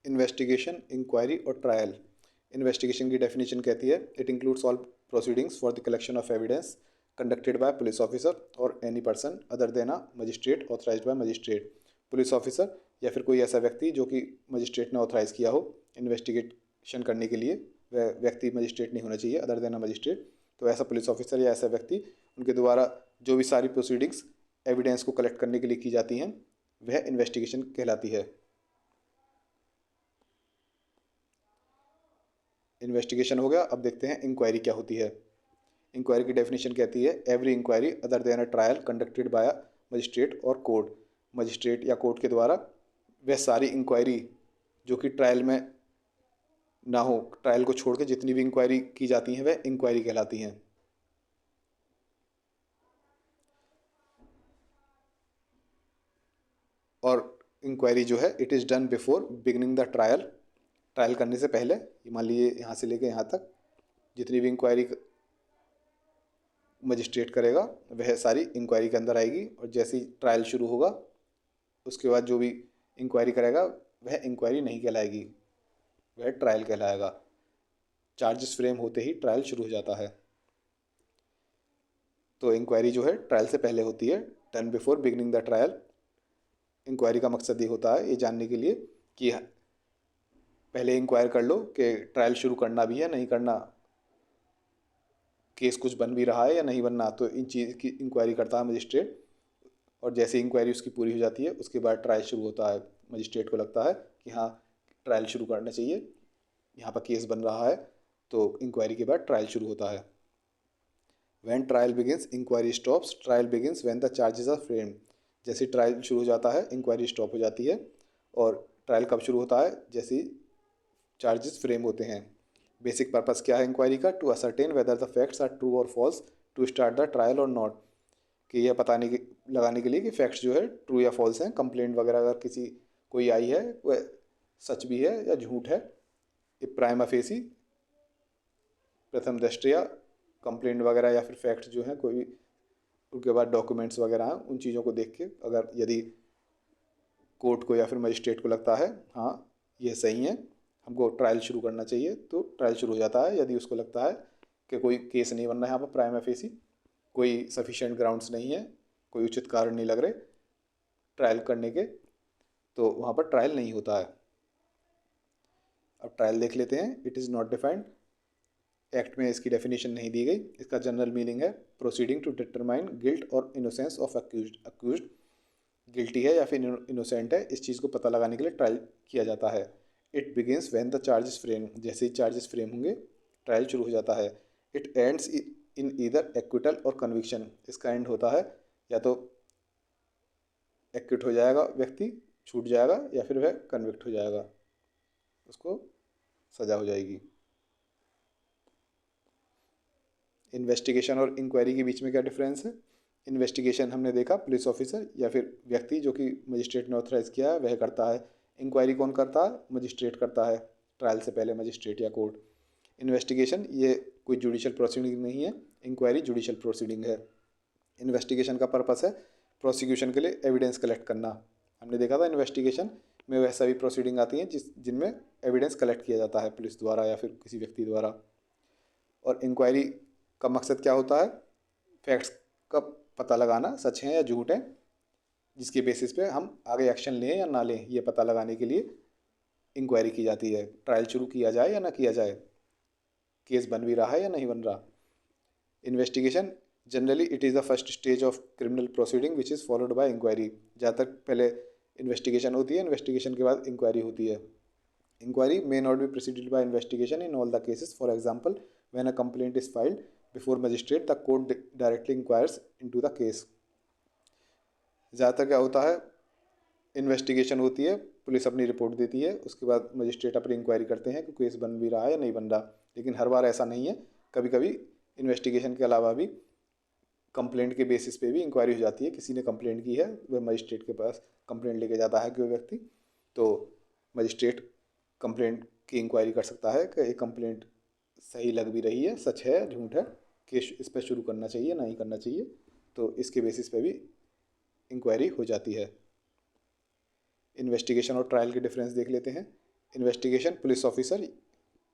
Investigation, inquiry और trial. Investigation की definition कहती है it includes all proceedings for the collection of evidence conducted by police officer और any person other than a magistrate authorised by magistrate. Police officer या फिर कोई ऐसा व्यक्ति जो कि मजिस्ट्रेट ने ऑथराइज़ किया हो इन्वेस्टिगेशन करने के लिए, वह व्यक्ति मजिस्ट्रेट नहीं होना चाहिए अदर देन अ मजिस्ट्रेट। तो ऐसा पुलिस ऑफिसर या ऐसा व्यक्ति, उनके द्वारा जो भी सारी प्रोसीडिंग्स एविडेंस को कलेक्ट करने के लिए की जाती हैं वह इन्वेस्टिगेशन कहलाती है। इन्वेस्टिगेशन हो गया। अब देखते हैं इंक्वायरी क्या होती है। इंक्वायरी की डेफिनेशन कहती है every inquiry other than a trial conducted by a magistrate और कोर्ट। मजिस्ट्रेट या कोर्ट के द्वारा वह सारी इंक्वायरी जो कि ट्रायल में ना हो, ट्रायल को छोड़ के जितनी भी इंक्वायरी की जाती हैं वह इंक्वायरी कहलाती हैं। और इंक्वायरी जो है it is done before beginning the trial. Trial करने से पहले, मान लीजिए यहाँ से लेके यहाँ तक जितनी भी इंक्वायरी मजिस्ट्रेट करेगा वह सारी इंक्वायरी के अंदर आएगी, और जैसे ही ट्रायल शुरू होगा उसके बाद जो भी इंक्वायरी करेगा वह इंक्वायरी नहीं कहलाएगी, वह ट्रायल कहलाएगा। चार्जेस फ्रेम होते ही ट्रायल शुरू हो जाता है। तो इंक्वायरी जो है ट्रायल से पहले होती है, done before beginning the trial. Inquiry का मकसद ये होता है ये जानने के लिए कि पहले इंक्वायर कर लो कि ट्रायल शुरू करना भी है नहीं करना, केस कुछ बन भी रहा है या नहीं बनना। तो इन चीज़ की इंक्वायरी करता है मजिस्ट्रेट, और जैसे इंक्वायरी उसकी पूरी हो जाती है उसके बाद ट्रायल शुरू होता है। मजिस्ट्रेट को लगता है कि हाँ ट्रायल शुरू करना चाहिए, यहाँ पर केस बन रहा है, तो इंक्वायरी के बाद ट्रायल शुरू होता है। When trial begins inquiry stops, trial begins when the charges are framed. जैसे ट्रायल शुरू हो जाता है इंक्वायरी स्टॉप हो जाती है। और ट्रायल कब शुरू होता है? जैसे चार्जेस फ्रेम होते हैं। बेसिक पर्पस क्या है इंक्वायरी का? To ascertain whether the facts are true और false to start the trial और नॉट। कि यह लगाने के लिए कि फैक्ट्स जो है ट्रू या फॉल्स हैं। कंप्लेंट वगैरह अगर किसी कोई आई है वह सच भी है या झूठ है, ये प्राइमा फेसी प्रथम दृष्टया कंप्लेंट वगैरह या फिर फैक्ट्स जो हैं कोई भी, उनके बाद डॉक्यूमेंट्स वगैरह हैं, उन चीज़ों को देख के अगर यदि कोर्ट को या फिर मजिस्ट्रेट को लगता है हाँ ये सही है, हमको ट्रायल शुरू करना चाहिए, तो ट्रायल शुरू हो जाता है। यदि उसको लगता है कि कोई केस नहीं बन रहा है यहाँ पर प्राइमा फेसी, कोई सफिशिएंट ग्राउंड्स नहीं है, कोई उचित कारण नहीं लग रहे ट्रायल करने के, तो वहाँ पर ट्रायल नहीं होता है। अब ट्रायल देख लेते हैं। It is not defined, act में इसकी डेफिनेशन नहीं दी गई। इसका जनरल मीनिंग है प्रोसीडिंग टू डिटरमाइन गिल्ट और इनोसेंस ऑफ अक्यूज्ड। गिल्टी है या फिर इनोसेंट है, इस चीज़ को पता लगाने के लिए ट्रायल किया जाता है। It begins when the charges frame, जैसे ही चार्जेस फ्रेम होंगे ट्रायल शुरू हो जाता है। It ends in either acquittal or conviction, इसका एंड होता है या तो एक्विट हो जाएगा व्यक्ति, छूट जाएगा, या फिर वह कन्विक्ट हो जाएगा, उसको सजा हो जाएगी। इन्वेस्टिगेशन और इंक्वायरी के बीच में क्या डिफरेंस है? इन्वेस्टिगेशन हमने देखा पुलिस ऑफिसर या फिर व्यक्ति जो कि मजिस्ट्रेट ने ऑथराइज़ किया है वह करता है। इंक्वायरी कौन करता है? मजिस्ट्रेट करता है, ट्रायल से पहले मजिस्ट्रेट या कोर्ट। इन्वेस्टिगेशन ये कोई जुडिशल प्रोसीडिंग नहीं है, इंक्वायरी जुडिशल प्रोसीडिंग है। इन्वेस्टिगेशन का पर्पस है प्रोसिक्यूशन के लिए एविडेंस कलेक्ट करना। हमने देखा था इन्वेस्टिगेशन में वह सभी प्रोसीडिंग आती हैं जिनमें एविडेंस कलेक्ट किया जाता है पुलिस द्वारा या फिर किसी व्यक्ति द्वारा। और इंक्वायरी का मकसद क्या होता है? फैक्ट्स का पता लगाना, सच हैं या झूठ हैं, जिसके बेसिस पे हम आगे एक्शन लें या ना लें, ये पता लगाने के लिए इंक्वायरी की जाती है। ट्रायल शुरू किया जाए या ना किया जाए, केस बन भी रहा है या नहीं बन रहा। Investigation generally it is the first stage of criminal proceeding which is followed by inquiry. जहाँ तक पहले इन्वेस्टिगेशन होती है, इन्वेस्टिगेशन के बाद इंक्वायरी होती है। Inquiry may not be preceded by investigation in all the cases. For example, when a complaint is filed before magistrate, the court directly inquires into the case. ज़्यादातर क्या होता है, इन्वेस्टिगेशन होती है, पुलिस अपनी रिपोर्ट देती है, उसके बाद मजिस्ट्रेट अपनी इंक्वायरी करते हैं कि केस बन भी रहा है या नहीं बन रहा। लेकिन हर बार ऐसा नहीं है, कभी कभी इन्वेस्टिगेशन के अलावा भी कंप्लेंट के बेसिस पे भी इंक्वायरी हो जाती है। किसी ने कंप्लेंट की है, वह मजिस्ट्रेट के पास कंप्लेंट लेके जाता है कोई व्यक्ति, तो मजिस्ट्रेट कंप्लेंट की इंक्वायरी कर सकता है कि ये कंप्लेंट सही लग भी रही है, सच है, झूठ है, केस इस पर शुरू करना चाहिए नहीं करना चाहिए, तो इसके बेसिस पे भी इंक्वायरी हो जाती है। इन्वेस्टिगेशन और ट्रायल के डिफरेंस देख लेते हैं। इन्वेस्टिगेशन पुलिस ऑफिसर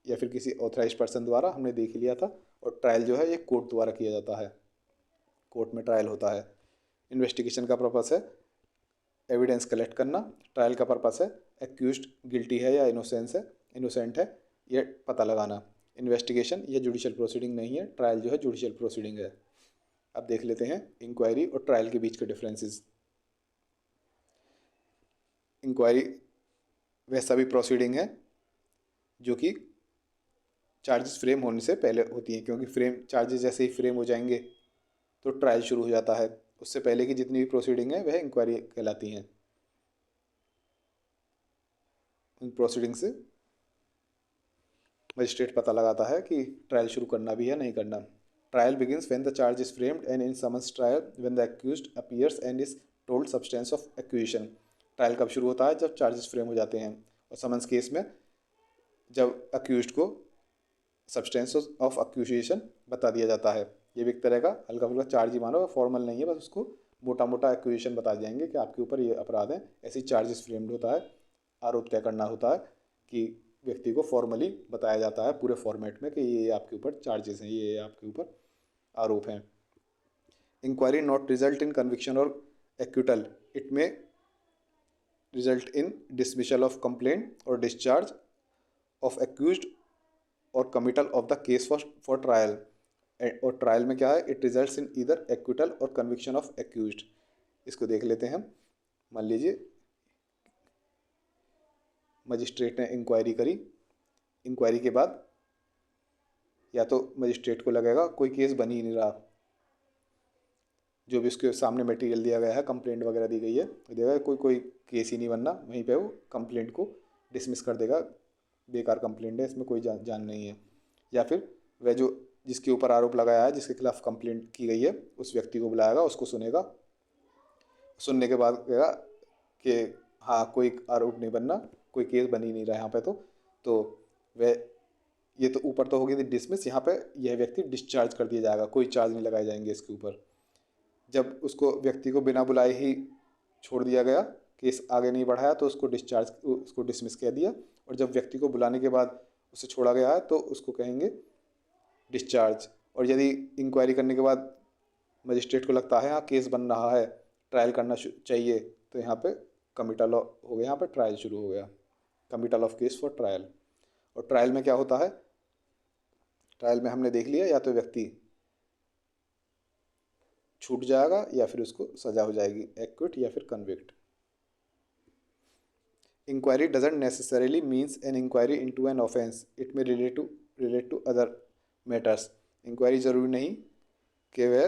या फिर किसी ऑथराइज्ड पर्सन द्वारा हमने देख लिया था। और ट्रायल जो है ये कोर्ट द्वारा किया जाता है, कोर्ट में ट्रायल होता है। इन्वेस्टिगेशन का पर्पस है एविडेंस कलेक्ट करना, ट्रायल का पर्पस है एक्यूज्ड गिल्टी है या इनोसेंट है ये पता लगाना। इन्वेस्टिगेशन ये जुडिशियल प्रोसीडिंग नहीं है, ट्रायल जो है जुडिशियल प्रोसीडिंग है। अब देख लेते हैं इंक्वायरी और ट्रायल के बीच के डिफरेंसेस। इंक्वायरी वह सभी प्रोसीडिंग है जो कि चार्जेस फ्रेम होने से पहले होती हैं, क्योंकि चार्जेस जैसे ही फ्रेम हो जाएंगे तो ट्रायल शुरू हो जाता है। उससे पहले की जितनी भी प्रोसीडिंग है वह इंक्वायरी कहलाती हैं। इन प्रोसीडिंग से मजिस्ट्रेट पता लगाता है कि ट्रायल शुरू करना भी है नहीं करना। Trial begins when the charge is framed and in summons trial when the accused appears and is told substance of accusation. Trial कब शुरू होता है? जब चार्जेस फ्रेम हो जाते हैं। और समन्स केस में जब अक्यूज्ड को सब्सटेंस ऑफ एक्यूजेशन बता दिया जाता है। ये भी एक तरह का हल्का फुल्का चार्ज ही मानो, फॉर्मल नहीं है, बस उसको मोटा मोटा एक्यूजेशन बता जाएंगे कि आपके ऊपर ये अपराध है। ऐसे चार्जेस फ्रेम्ड होता है, आरोप तय करना होता है कि व्यक्ति को फॉर्मली बताया जाता है पूरे फॉर्मेट में कि ये आपके ऊपर चार्जेस हैं, ये आपके ऊपर आरोप हैं। Inquiry not result in conviction or acquittal, it may result in dismissal of complaint or discharge of accused or committal of the case for trial. और ट्रायल में क्या है? It results in either acquittal or conviction of accused. इसको देख लेते हैं। मान लीजिए मजिस्ट्रेट ने इंक्वायरी करी, इंक्वायरी के बाद या तो मजिस्ट्रेट को लगेगा कोई केस बन ही नहीं रहा, जो भी उसके सामने मटेरियल दिया गया है, कंप्लेंट वगैरह दी गई है, देगा कोई केस ही नहीं बनना, वहीं पे वो कंप्लेंट को डिसमिस कर देगा, बेकार कंप्लेंट है, इसमें कोई जान नहीं है। या फिर वह जो जिसके ऊपर आरोप लगाया है, जिसके खिलाफ कंप्लेंट की गई है, उस व्यक्ति को बुलाएगा, उसको सुनेगा, सुनने के बाद कहेगा कि हाँ कोई आरोप नहीं बनना, कोई केस बन ही नहीं रहा यहाँ पे। तो वह ये तो ऊपर तो होगी डिसमिस, यहाँ पे यह व्यक्ति डिस्चार्ज कर दिया जाएगा, कोई चार्ज नहीं लगाए जाएंगे इसके ऊपर। जब उसको व्यक्ति को बिना बुलाए ही छोड़ दिया गया, केस आगे नहीं बढ़ाया, तो उसको डिसमिस कह दिया। और जब व्यक्ति को बुलाने के बाद उसे छोड़ा गया है तो उसको कहेंगे डिस्चार्ज। और यदि इंक्वायरी करने के बाद मजिस्ट्रेट को लगता है हाँ केस बन रहा है, ट्रायल करना चाहिए, तो यहाँ पे कमिटल हो गया, यहाँ पे ट्रायल शुरू हो गया, committal of case for trial. और ट्रायल में क्या होता है? ट्रायल में हमने देख लिया, या तो व्यक्ति छूट जाएगा या फिर उसको सजा हो जाएगी, एक्विट या फिर convict. Inquiry doesn't necessarily means an inquiry into an offence, it may relate to other matters. Inquiry ज़रूरी नहीं कि वह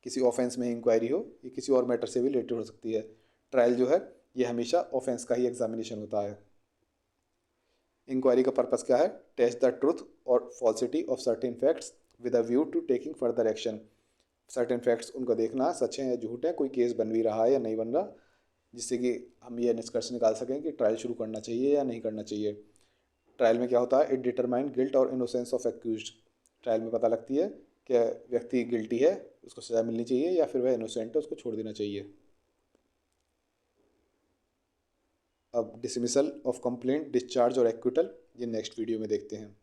किसी ऑफेंस में इंक्वायरी हो, ये किसी और मैटर से भी रिलेटेड हो सकती है। ट्रायल जो है ये हमेशा ऑफेंस का ही एग्जामिनेशन होता है। इंक्वायरी का पर्पस क्या है? Test the truth or falsity of certain facts with a view to taking further action. Certain facts उनको देखना सच है या झूठ है, कोई केस बन भी रहा है या नहीं बन रहा, जिससे कि हम ये निष्कर्ष निकाल सकें कि ट्रायल शुरू करना चाहिए या नहीं करना चाहिए। ट्रायल में क्या होता है? इट डिटरमाइन गिल्ट और इनोसेंस ऑफ एक्यूज्ड। ट्रायल में पता लगती है कि व्यक्ति गिल्टी है, उसको सज़ा मिलनी चाहिए, या फिर वह इनोसेंट है, उसको छोड़ देना चाहिए। अब डिसमिसल ऑफ कंप्लेंट, डिस्चार्ज और एक्विटल ये नेक्स्ट वीडियो में देखते हैं।